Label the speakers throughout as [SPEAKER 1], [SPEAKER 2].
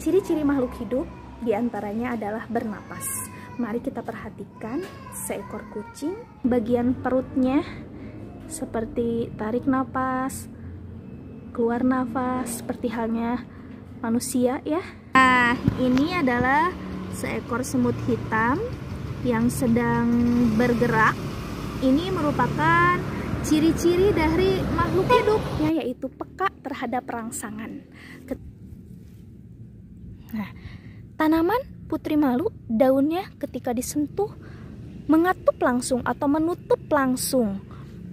[SPEAKER 1] Ciri-ciri makhluk hidup diantaranya adalah bernapas. Mari kita perhatikan seekor kucing, bagian perutnya seperti tarik napas, keluar nafas, seperti halnya manusia ya. Nah, ini adalah seekor semut hitam yang sedang bergerak. Ini merupakan ciri-ciri dari makhluk hidupnya, yaitu peka terhadap rangsangan. Nah, tanaman putri malu, daunnya ketika disentuh mengatup langsung atau menutup langsung.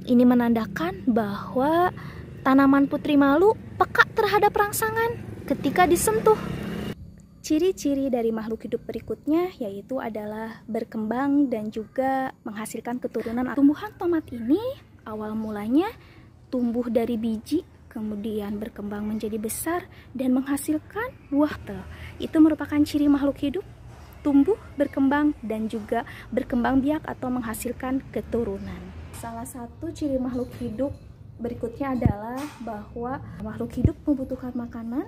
[SPEAKER 1] Ini menandakan bahwa tanaman putri malu peka terhadap rangsangan ketika disentuh. Ciri-ciri dari makhluk hidup berikutnya yaitu adalah berkembang dan juga menghasilkan keturunan. Tumbuhan tomat ini awal mulanya tumbuh dari biji, kemudian berkembang menjadi besar dan menghasilkan buah. Itu merupakan ciri makhluk hidup, tumbuh, berkembang, dan juga berkembang biak atau menghasilkan keturunan. Salah satu ciri makhluk hidup berikutnya adalah bahwa makhluk hidup membutuhkan makanan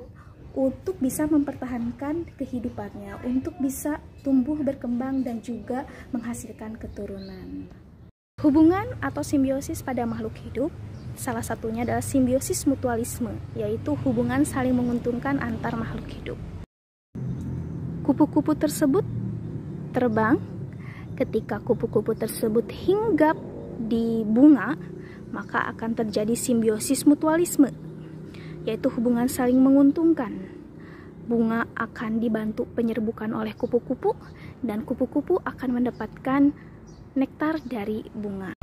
[SPEAKER 1] untuk bisa mempertahankan kehidupannya, untuk bisa tumbuh, berkembang, dan juga menghasilkan keturunan. Hubungan atau simbiosis pada makhluk hidup salah satunya adalah simbiosis mutualisme, yaitu hubungan saling menguntungkan antar makhluk hidup. Kupu-kupu tersebut terbang. Ketika kupu-kupu tersebut hinggap di bunga, maka akan terjadi simbiosis mutualisme, yaitu hubungan saling menguntungkan. Bunga akan dibantu penyerbukan oleh kupu-kupu, dan kupu-kupu akan mendapatkan nektar dari bunga.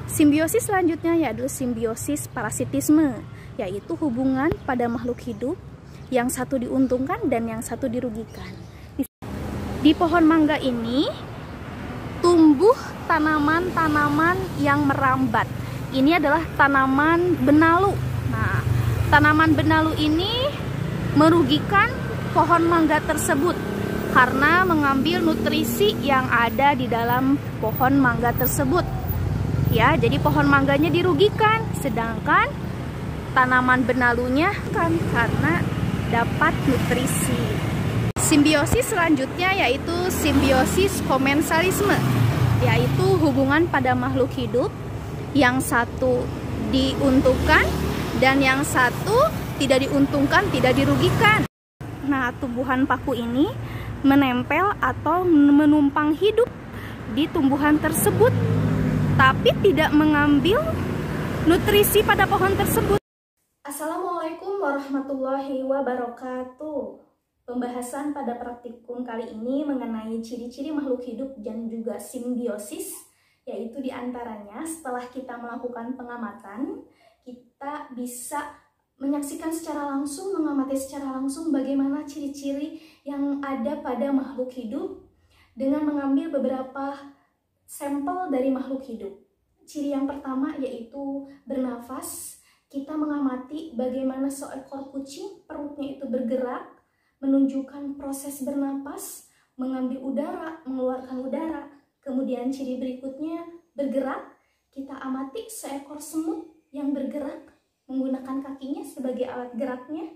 [SPEAKER 1] Simbiosis selanjutnya yaitu simbiosis parasitisme, yaitu hubungan pada makhluk hidup yang satu diuntungkan dan yang satu dirugikan. Di pohon mangga ini tumbuh tanaman-tanaman yang merambat. Ini adalah tanaman benalu. Nah, tanaman benalu ini merugikan pohon mangga tersebut karena mengambil nutrisi yang ada di dalam pohon mangga tersebut. Ya, jadi pohon mangganya dirugikan, sedangkan tanaman benalunya kan karena dapat nutrisi. Simbiosis selanjutnya yaitu simbiosis komensalisme, yaitu hubungan pada makhluk hidup yang satu diuntungkan dan yang satu tidak diuntungkan, tidak dirugikan. Nah, tumbuhan paku ini menempel atau menumpang hidup di tumbuhan tersebut, tapi tidak mengambil nutrisi pada pohon tersebut. Assalamualaikum warahmatullahi wabarakatuh. Pembahasan pada praktikum kali ini mengenai ciri-ciri makhluk hidup dan juga simbiosis, yaitu diantaranya setelah kita melakukan pengamatan, kita bisa menyaksikan secara langsung, mengamati secara langsung bagaimana ciri-ciri yang ada pada makhluk hidup dengan mengambil beberapa sampel dari makhluk hidup. Ciri yang pertama yaitu bernafas. Kita mengamati bagaimana seekor kucing perutnya itu bergerak, menunjukkan proses bernapas, mengambil udara, mengeluarkan udara. Kemudian ciri berikutnya bergerak. Kita amati seekor semut yang bergerak menggunakan kakinya sebagai alat geraknya.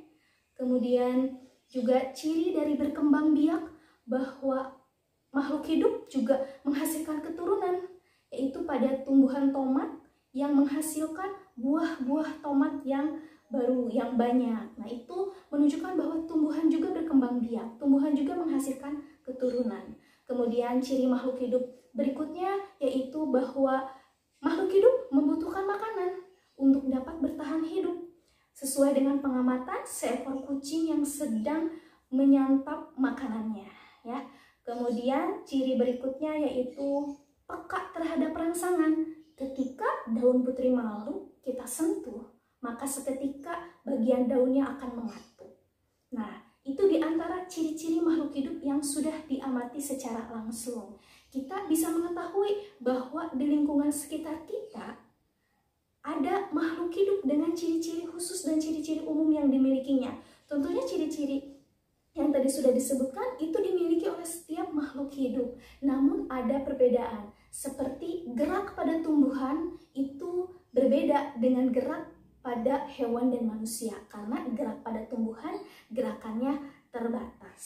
[SPEAKER 1] Kemudian juga ciri dari berkembang biak, bahwa makhluk hidup juga menghasilkan keturunan, yaitu pada tumbuhan tomat yang menghasilkan buah-buah tomat yang baru, yang banyak. Nah, itu menunjukkan bahwa tumbuhan juga berkembang biak, tumbuhan juga menghasilkan keturunan. Kemudian ciri makhluk hidup berikutnya yaitu bahwa makhluk hidup membutuhkan makanan untuk dapat bertahan hidup. Sesuai dengan pengamatan seekor kucing yang sedang menyantap makanannya, ya. Kemudian ciri berikutnya yaitu peka terhadap rangsangan. Ketika daun putri malu kita sentuh, maka seketika bagian daunnya akan mengatup. Nah, itu diantara ciri-ciri makhluk hidup yang sudah diamati secara langsung. Kita bisa mengetahui bahwa di lingkungan sekitar kita ada makhluk hidup dengan ciri-ciri khusus dan ciri-ciri umum yang dimilikinya. Tentunya ciri-ciri yang tadi sudah disebutkan itu dimiliki oleh setiap makhluk hidup. Namun ada perbedaan, seperti gerak pada tumbuhan itu berbeda dengan gerak pada hewan dan manusia, karena gerak pada tumbuhan gerakannya terbatas.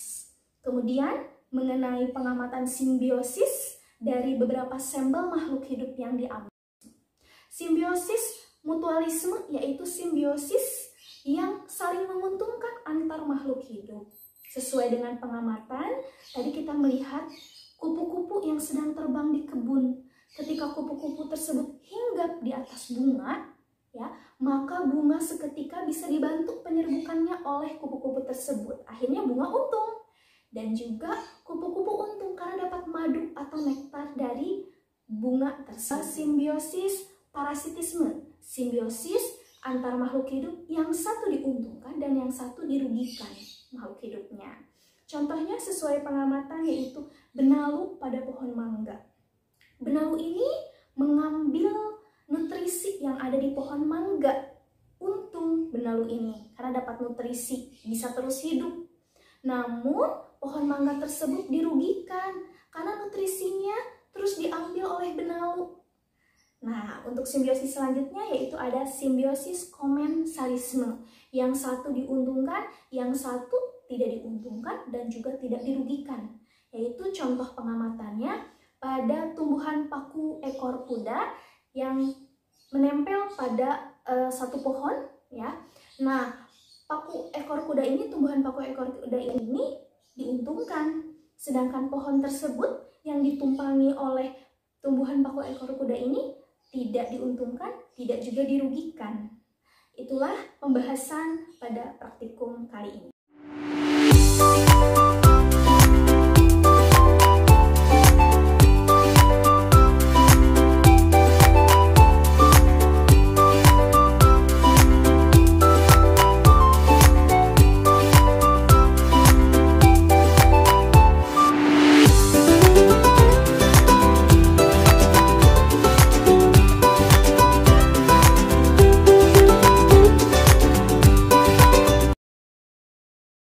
[SPEAKER 1] Kemudian mengenai pengamatan simbiosis dari beberapa sampel makhluk hidup yang diambil. Simbiosis mutualisme yaitu simbiosis yang saling menguntungkan antar makhluk hidup. Sesuai dengan pengamatan, tadi kita melihat kupu-kupu yang sedang terbang di kebun. Ketika kupu-kupu tersebut hinggap di atas bunga, ya, maka bunga seketika bisa dibantu penyerbukannya oleh kupu-kupu tersebut. Akhirnya bunga untung. Dan juga kupu-kupu untung karena dapat madu atau nektar dari bunga tersebut. Simbiosis parasitisme, simbiosis antar makhluk hidup yang satu diuntungkan dan yang satu dirugikan makhluk hidupnya. Contohnya sesuai pengamatan yaitu benalu pada pohon mangga. Benalu ini mengambil nutrisi yang ada di pohon mangga. Untung benalu ini karena dapat nutrisi, bisa terus hidup. Namun pohon mangga tersebut dirugikan karena nutrisinya terus diambil oleh benalu. Nah, untuk simbiosis selanjutnya yaitu ada simbiosis komensalisme. Yang satu diuntungkan, yang satu tidak diuntungkan dan juga tidak dirugikan. Yaitu contoh pengamatannya pada tumbuhan paku ekor kuda yang menempel pada satu pohon, ya. Nah, tumbuhan paku ekor kuda ini diuntungkan, sedangkan pohon tersebut yang ditumpangi oleh tumbuhan paku ekor kuda ini tidak diuntungkan, tidak juga dirugikan. Itulah pembahasan pada praktikum kali ini.